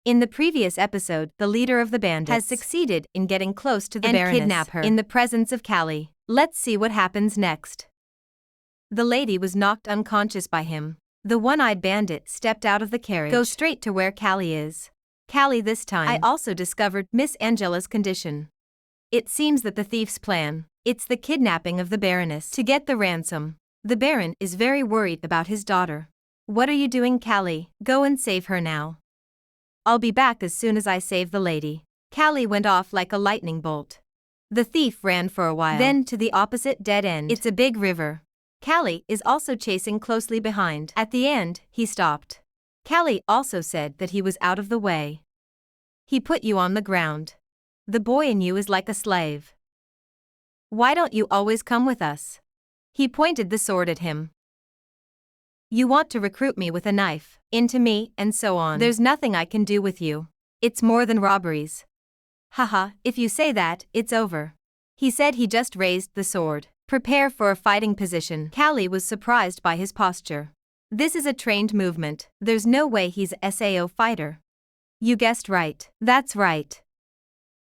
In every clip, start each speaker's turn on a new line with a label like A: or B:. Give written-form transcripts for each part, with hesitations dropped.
A: In the previous episode, the leader of the bandits has succeeded in getting close to the Baroness kidnap her in the presence of Callie. Let's see what happens next. The lady was knocked unconscious by him. The one-eyed bandit stepped out of the carriage. Go straight to where Callie is. Callie, this time, I also discovered Miss Angela's condition. It seems that the thief's plan, it's the kidnapping of the Baroness to get the ransom. The Baron is very worried about his daughter. What are you doing, Callie? Go and save her now. I'll be back as soon as I save the lady. Callie went off like a lightning bolt. The thief ran for a while, then to the opposite dead end. It's a big river. Callie is also chasing closely behind. At the end, he stopped. Callie also said that he was out of the way. He put you on the ground. The boy in you is like a slave. Why don't you always come with us? He pointed the sword at him. You want to recruit me with a knife, into me, and so on. There's nothing I can do with you. It's more than robberies. Haha, if you say that, it's over. He said he just raised the sword. Prepare for a fighting position. Callie was surprised by his posture. This is a trained movement. There's no way he's a SAO fighter. You guessed right. That's right.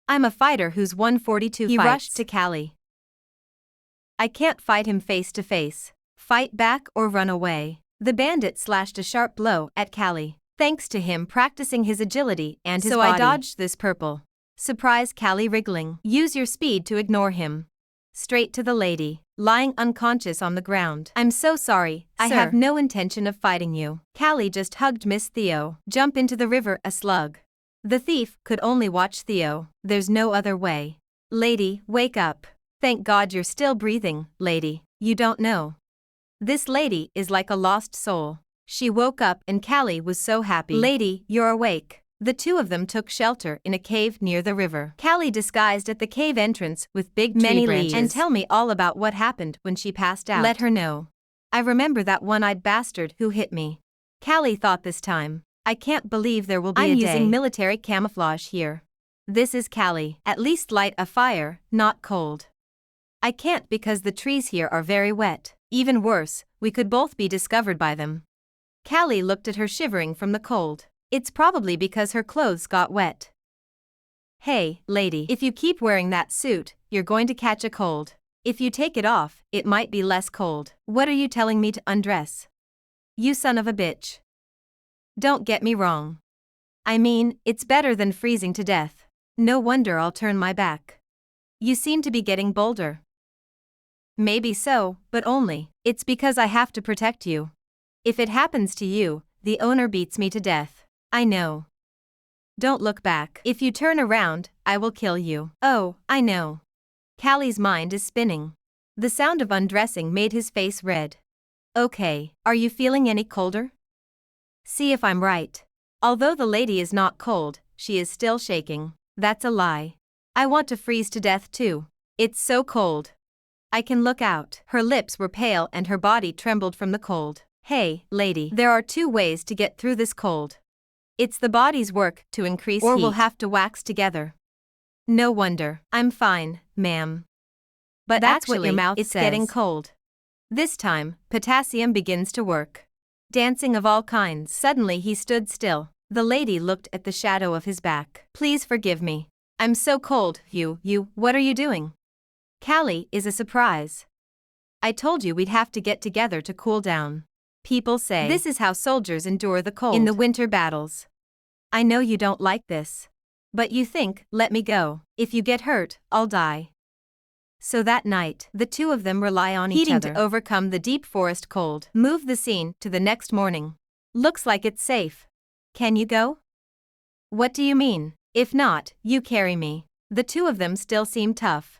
A: I'm a fighter who's 142 fights. He rushed to Callie. I can't fight him face to face. Fight back or run away. The bandit slashed a sharp blow at Callie. Thanks to him practicing his agility and his body. So I dodged this purple. Surprise, Callie wriggling. Use your speed to ignore him. Straight to the lady, lying unconscious on the ground. I'm so sorry, sir. I have no intention of fighting you. Callie just hugged Miss Theo. Jump into the river, a slug. The thief could only watch Theo. There's no other way. Lady, wake up. Thank God you're still breathing, lady. You don't know. This lady is like a lost soul. She woke up and Callie was so happy. Lady, you're awake. The two of them took shelter in a cave near the river. Callie disguised at the cave entrance with big many leaves. And tell me all about what happened when she passed out. Let her know. I remember that one-eyed bastard who hit me. Callie thought this time. I can't believe there will be a day. I'm using military camouflage here. This is Callie. At least light a fire, not cold. I can't because the trees here are very wet. Even worse, we could both be discovered by them. Callie looked at her shivering from the cold. It's probably because her clothes got wet. Hey, lady, if you keep wearing that suit, you're going to catch a cold. If you take it off, it might be less cold. What are you telling me to undress? You son of a bitch. Don't get me wrong. I mean, it's better than freezing to death. No wonder I'll turn my back. You seem to be getting bolder. Maybe so, but only. It's because I have to protect you. If it happens to you, the owner beats me to death. I know. Don't look back. If you turn around, I will kill you. Oh, I know. Callie's mind is spinning. The sound of undressing made his face red. Okay, are you feeling any colder? See if I'm right. Although the lady is not cold, she is still shaking. That's a lie. I want to freeze to death too. It's so cold. I can look out. Her lips were pale and her body trembled from the cold. Hey, lady, there are two ways to get through this cold. It's the body's work to increase heat, or we'll have to wax together. No wonder. I'm fine, ma'am. But that's actually, what your mouth it's says. Getting cold. This time, potassium begins to work. Dancing of all kinds. Suddenly he stood still. The lady looked at the shadow of his back. Please forgive me. I'm so cold. What are you doing? Callie is a surprise. I told you we'd have to get together to cool down. People say this is how soldiers endure the cold in the winter battles. I know you don't like this. But you think, let me go. If you get hurt, I'll die. So that night, the two of them rely on each other to overcome the deep forest cold. Move the scene to the next morning. Looks like it's safe. Can you go? What do you mean? If not, you carry me. The two of them still seem tough.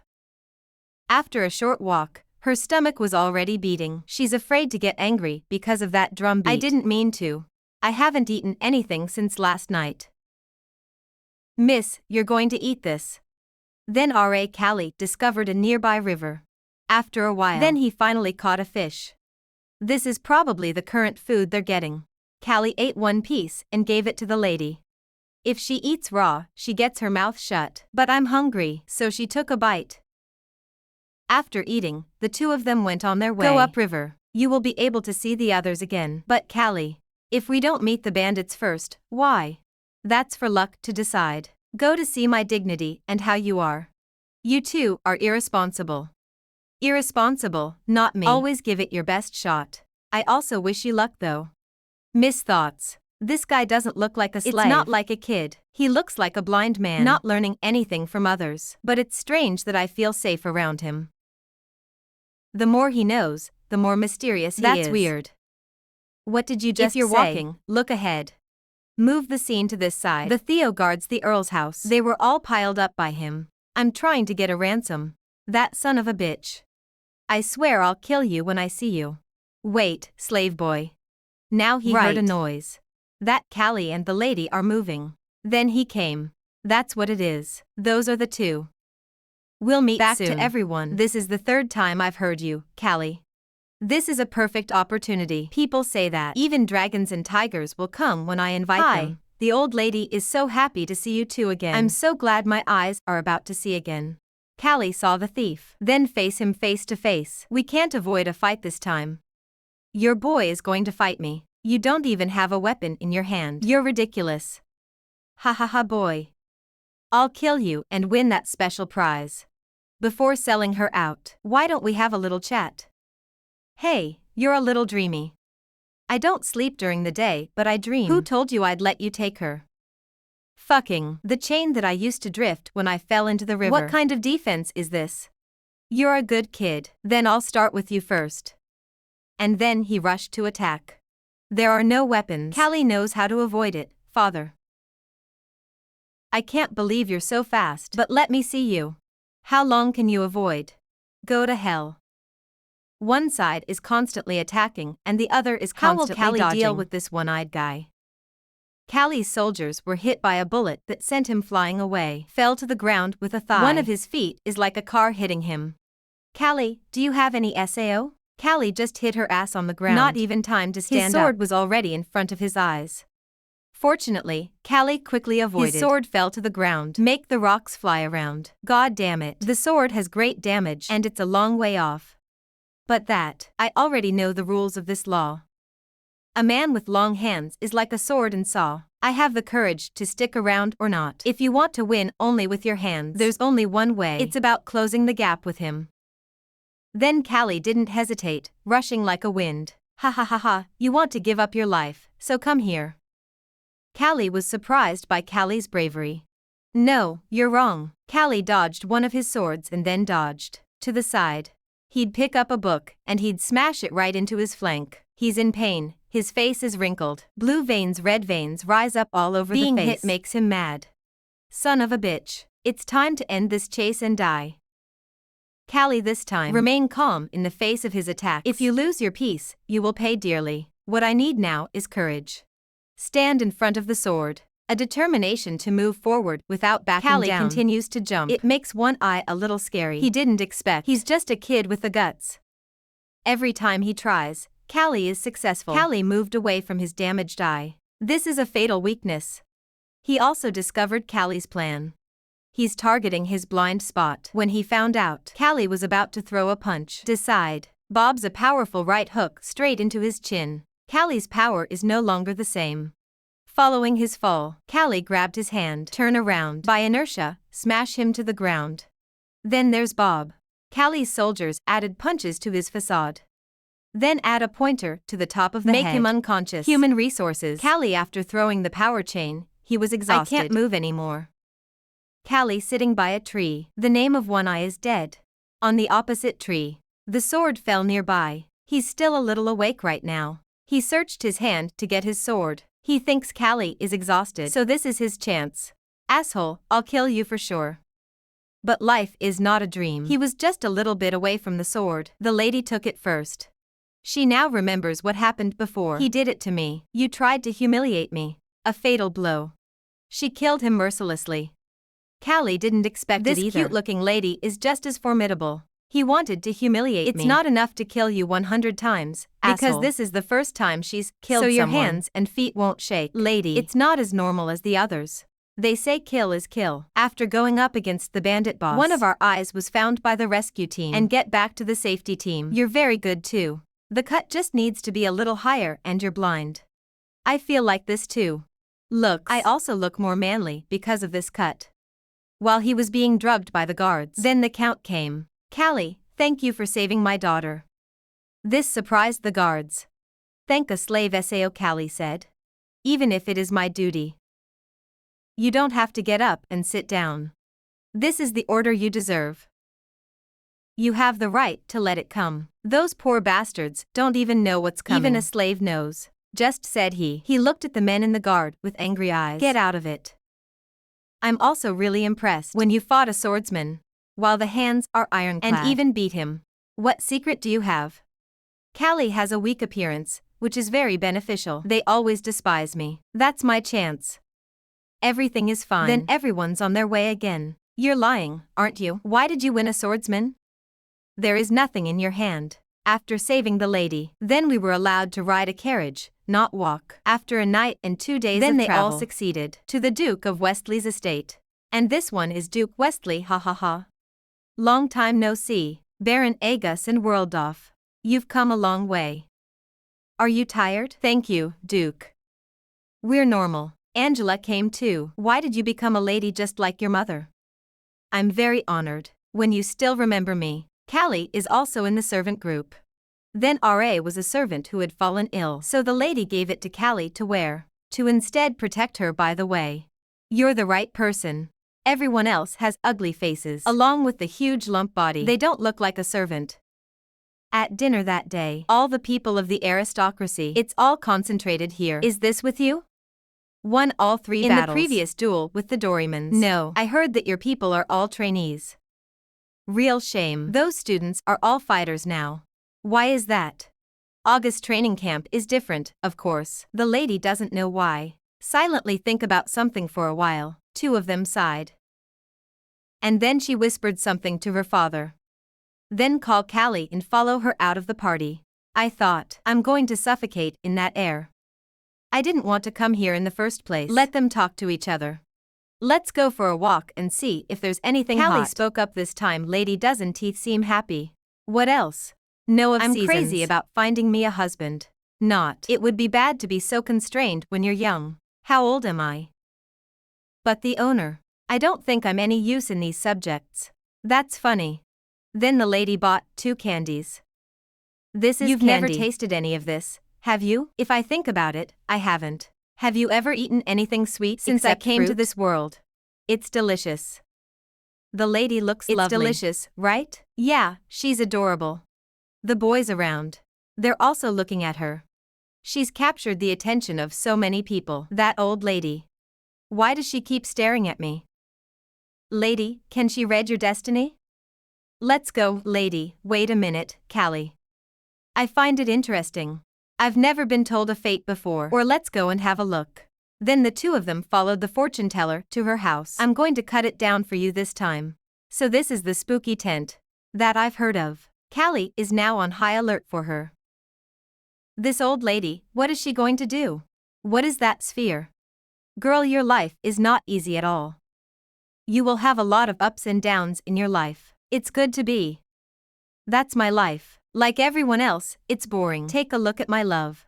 A: After a short walk, her stomach was already beating. She's afraid to get angry because of that drum beat. I didn't mean to. I haven't eaten anything since last night. Miss, you're going to eat this. Then R.A. Callie discovered a nearby river. After a while, then he finally caught a fish. This is probably the current food they're getting. Callie ate one piece and gave it to the lady. If she eats raw, she gets her mouth shut. But I'm hungry, so she took a bite. After eating, the two of them went on their way. Go upriver. You will be able to see the others again. But Callie, if we don't meet the bandits first, why? That's for luck to decide. Go to see my dignity and how you are. You two are irresponsible. Irresponsible, not me. Always give it your best shot. I also wish you luck though. Miss Thoughts. This guy doesn't look like a slave. It's not like a kid. He looks like a blind man, not learning anything from others. But it's strange that I feel safe around him. The more he knows, the more mysterious he is. That's weird. What did you just say? If you're walking, look ahead. Move the scene to this side. The Theo guards the Earl's house. They were all piled up by him. I'm trying to get a ransom. That son of a bitch. I swear I'll kill you when I see you. Wait, slave boy. Now he heard a noise. That Callie and the lady are moving. Then he came. That's what it is. Those are the two. We'll meet back soon. To everyone. This is the third time I've heard you, Callie. This is a perfect opportunity. People say that even dragons and tigers will come when I invite them. The old lady is so happy to see you two again. I'm so glad my eyes are about to see again. Callie saw the thief. Then face him face to face. We can't avoid a fight this time. Your boy is going to fight me. You don't even have a weapon in your hand. You're ridiculous. Ha ha ha boy. I'll kill you and win that special prize. Before selling her out, why don't we have a little chat? Hey, you're a little dreamy. I don't sleep during the day, but I dream. Who told you I'd let you take her? Fucking the chain that I used to drift when I fell into the river. What kind of defense is this? You're a good kid. Then I'll start with you first. And then he rushed to attack. There are no weapons. Callie knows how to avoid it, father. I can't believe you're so fast. But let me see you. How long can you avoid? Go to hell. One side is constantly attacking and the other is constantly dodging. How will Callie deal with this one-eyed guy? Callie's soldiers were hit by a bullet that sent him flying away. Fell to the ground with a thigh. One of his feet is like a car hitting him. Callie, do you have any SAO? Callie just hit her ass on the ground. Not even time to stand up. His sword was already in front of his eyes. Fortunately, Callie quickly avoided. His sword fell to the ground. Make the rocks fly around. God damn it. The sword has great damage and it's a long way off. But that, I already know the rules of this law. A man with long hands is like a sword and saw. I have the courage to stick around or not. If you want to win only with your hands, there's only one way. It's about closing the gap with him. Then Callie didn't hesitate, rushing like a wind. Ha ha ha ha, you want to give up your life, so come here. Callie was surprised by Callie's bravery. No, you're wrong. Callie dodged one of his swords and then dodged to the side. He'd pick up a book and he'd smash it right into his flank. He's in pain, his face is wrinkled. Blue veins, red veins rise up all over the face. Being hit makes him mad. Son of a bitch. It's time to end this chase and die. Callie this time remain calm in the face of his attacks. If you lose your peace, you will pay dearly. What I need now is courage. Stand in front of the sword. A determination to move forward without backing down. Callie continues to jump. It makes one eye a little scary. He didn't expect. He's just a kid with the guts. Every time he tries, Callie is successful. Callie moved away from his damaged eye. This is a fatal weakness. He also discovered Callie's plan. He's targeting his blind spot. When he found out Callie was about to throw a punch, decide, bobs a powerful right hook straight into his chin. Callie's power is no longer the same. Following his fall, Callie grabbed his hand, turn around, by inertia, smash him to the ground. Then there's Bob. Callie's soldiers added punches to his facade. Then add a pointer to the top of the head. Make him unconscious. Human resources. Callie after throwing the power chain, he was exhausted. I can't move anymore. Callie sitting by a tree. The name of one eye is dead. On the opposite tree. The sword fell nearby. He's still a little awake right now. He searched his hand to get his sword. He thinks Callie is exhausted, so this is his chance. Asshole, I'll kill you for sure. But life is not a dream. He was just a little bit away from the sword. The lady took it first. She now remembers what happened before. He did it to me. You tried to humiliate me. A fatal blow. She killed him mercilessly. Callie didn't expect it either. This cute-looking lady is just as formidable. He wanted to humiliate me. It's not enough to kill you 100 times, because asshole. This is the first time she's killed someone. So your hands and feet won't shake. Lady, it's not as normal as the others. They say kill is kill. After going up against the bandit boss, one of our eyes was found by the rescue team. And get back to the safety team. You're very good too. The cut just needs to be a little higher and you're blind. I feel like this too. Looks. I also look more manly because of this cut. While he was being drugged by the guards, then the count came. Callie, thank you for saving my daughter. This surprised the guards. Thank a slave, Sao, Callie said. Even if it is my duty. You don't have to get up and sit down. This is the order you deserve. You have the right to let it come. Those poor bastards don't even know what's coming. Even a slave knows. Just said he. He looked at the men in the guard with angry eyes. Get out of it. I'm also really impressed when you fought a swordsman, while the hands are ironclad, and even beat him. What secret do you have? Callie has a weak appearance, which is very beneficial. They always despise me. That's my chance. Everything is fine. Then everyone's on their way again. You're lying, aren't you? Why did you win a swordsman? There is nothing in your hand. After saving the lady, then we were allowed to ride a carriage, not walk. After a night and 2 days then of travel, they all succeeded to the Duke of Westley's estate. And this one is Duke Westley, ha ha ha. Long time no see, Baron Agus and Worldorf. You've come a long way. Are you tired? Thank you, Duke. We're normal. Angela came too. Why did you become a lady just like your mother? I'm very honored when you still remember me. Callie is also in the servant group. Then R.A. was a servant who had fallen ill, so the lady gave it to Callie to wear, to instead protect her. By the way, you're the right person. Everyone else has ugly faces, along with the huge lump body. They don't look like a servant. At dinner that day, all the people of the aristocracy, it's all concentrated here. Is this with you? Won all 3 battles. In the previous duel with the Dorymans. No, I heard that your people are all trainees. Real shame. Those students are all fighters now. Why is that? August training camp is different, of course. The lady doesn't know why. Silently think about something for a while. 2 of them sighed. And then she whispered something to her father. Then call Callie and follow her out of the party. I thought, I'm going to suffocate in that air. I didn't want to come here in the first place. Let them talk to each other. Let's go for a walk and see if there's anything hot. Callie spoke up this time. Lady Dozen Teeth seem happy. What else? No of seasons. I'm crazy about finding me a husband. Not. It would be bad to be so constrained when you're young. How old am I? But the owner. I don't think I'm any use in these subjects. That's funny. Then the lady bought 2 candies. This is You've candy. Never tasted any of this, have you? If I think about it, I haven't. Have you ever eaten anything sweet since I came to this world? It's delicious. The lady looks lovely. It's delicious, right? Yeah, she's adorable. The boys around. They're also looking at her. She's captured the attention of so many people. That old lady. Why does she keep staring at me? Lady, can she read your destiny? Let's go, lady. Wait a minute, Callie. I find it interesting. I've never been told a fate before. Or let's go and have a look. Then the 2 of them followed the fortune teller to her house. I'm going to cut it down for you this time. So this is the spooky tent that I've heard of. Callie is now on high alert for her. This old lady, what is she going to do? What is that sphere? Girl, your life is not easy at all. You will have a lot of ups and downs in your life. It's good to be. That's my life. Like everyone else, it's boring. Take a look at my love.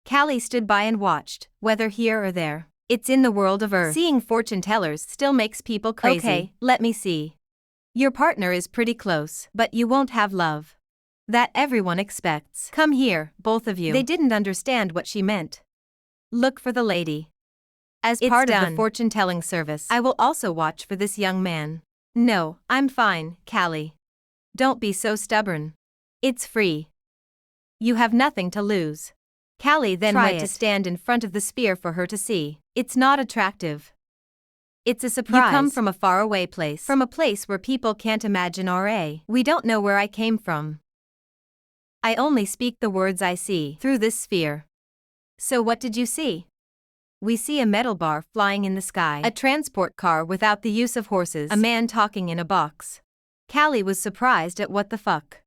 A: Callie stood by and watched, whether here or there. It's in the world of Earth. Seeing fortune tellers still makes people crazy. Okay, let me see. Your partner is pretty close, but you won't have love. That everyone expects. Come here, both of you. They didn't understand what she meant. Look for the lady. As part of the fortune-telling service, I will also watch for this young man. No, I'm fine, Callie. Don't be so stubborn. It's free. You have nothing to lose. Callie then went to stand in front of the sphere for her to see. It's not attractive. It's a surprise. You come from a faraway place. From a place where people can't imagine R.A. We don't know where I came from. I only speak the words I see through this sphere. So what did you see? We see a metal bar flying in the sky, a transport car without the use of horses, a man talking in a box. Callie was surprised at what the fuck.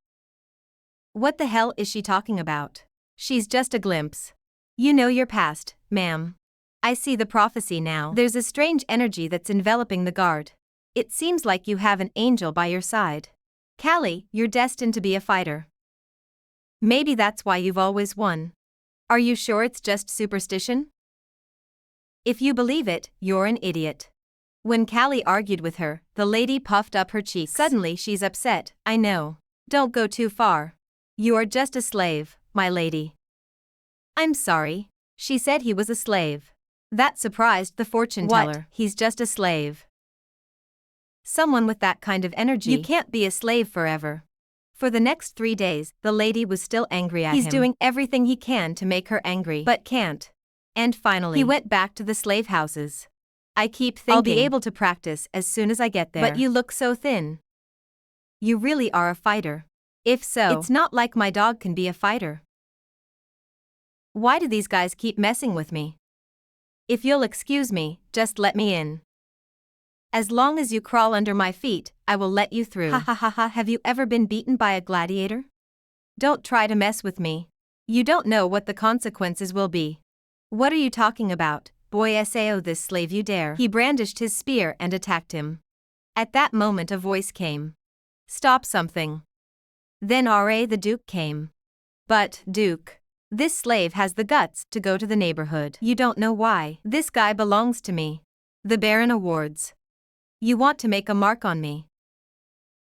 A: What the hell is she talking about? She's just a glimpse. You know your past, ma'am. I see the prophecy now. There's a strange energy that's enveloping the guard. It seems like you have an angel by your side. Callie, you're destined to be a fighter. Maybe that's why you've always won. Are you sure it's just superstition? If you believe it, you're an idiot. When Callie argued with her, the lady puffed up her cheeks. Suddenly she's upset. I know. Don't go too far. You are just a slave, my lady. I'm sorry. She said he was a slave. That surprised the fortune teller. What? He's just a slave. Someone with that kind of energy. You can't be a slave forever. For the next 3 days, the lady was still angry at him. He's doing everything he can to make her angry, but can't. And finally, he went back to the slave houses. I keep thinking I'll be able to practice as soon as I get there. But you look so thin. You really are a fighter. If so, it's not like my dog can be a fighter. Why do these guys keep messing with me? If you'll excuse me, just let me in. As long as you crawl under my feet, I will let you through. Ha ha ha ha, have you ever been beaten by a gladiator? Don't try to mess with me. You don't know what the consequences will be. What are you talking about, boy sao this slave you dare? He brandished his spear and attacked him. At that moment a voice came. Stop something. Then R.A. the Duke came. But, Duke, this slave has the guts to go to the neighborhood. You don't know why. This guy belongs to me. The Baron Awards. You want to make a mark on me.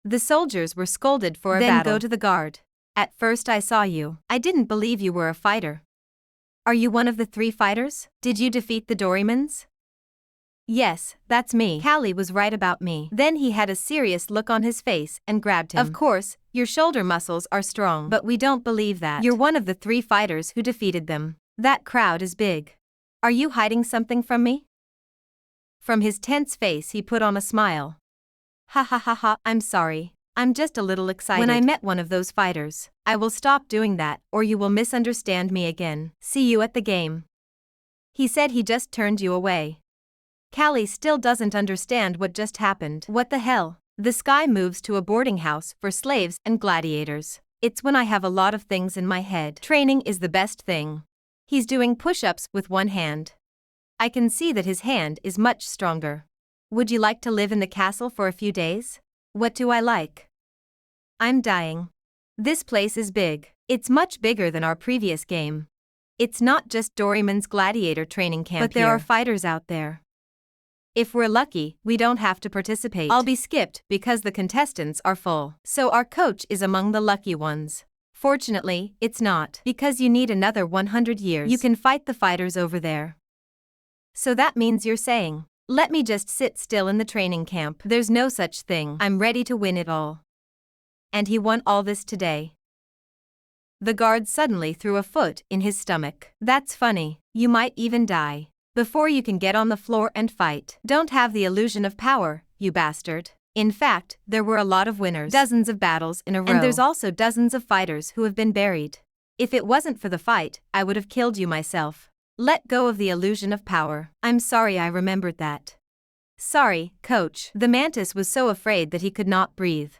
A: The soldiers were scolded for a battle. Then go to the guard. At first I saw you. I didn't believe you were a fighter. Are you one of the 3 fighters? Did you defeat the Dorymans? Yes, that's me. Callie was right about me. Then he had a serious look on his face and grabbed him. Of course, your shoulder muscles are strong. But we don't believe that. You're one of the 3 fighters who defeated them. That crowd is big. Are you hiding something from me? From his tense face he put on a smile. Ha ha ha ha, I'm sorry. I'm just a little excited. When I met one of those fighters, I will stop doing that or you will misunderstand me again. See you at the game. He said he just turned you away. Callie still doesn't understand what just happened. What the hell? The sky moves to a boarding house for slaves and gladiators. It's when I have a lot of things in my head. Training is the best thing. He's doing push-ups with one hand. I can see that his hand is much stronger. Would you like to live in the castle for a few days? What do I like? I'm dying. This place is big. It's much bigger than our previous game. It's not just Doryman's gladiator training camp but there are fighters out there. If we're lucky, we don't have to participate. I'll be skipped because the contestants are full. So our coach is among the lucky ones. Fortunately, it's not. Because you need another 100 years. You can fight the fighters over there. So that means you're saying, let me just sit still in the training camp. There's no such thing. I'm ready to win it all. And he won all this today. The guard suddenly threw a foot in his stomach. That's funny. You might even die before you can get on the floor and fight. Don't have the illusion of power, you bastard. In fact, there were a lot of winners. Dozens of battles in a row. And there's also dozens of fighters who have been buried. If it wasn't for the fight, I would have killed you myself. Let go of the illusion of power. I'm sorry I remembered that. Sorry, coach. The mantis was so afraid that he could not breathe.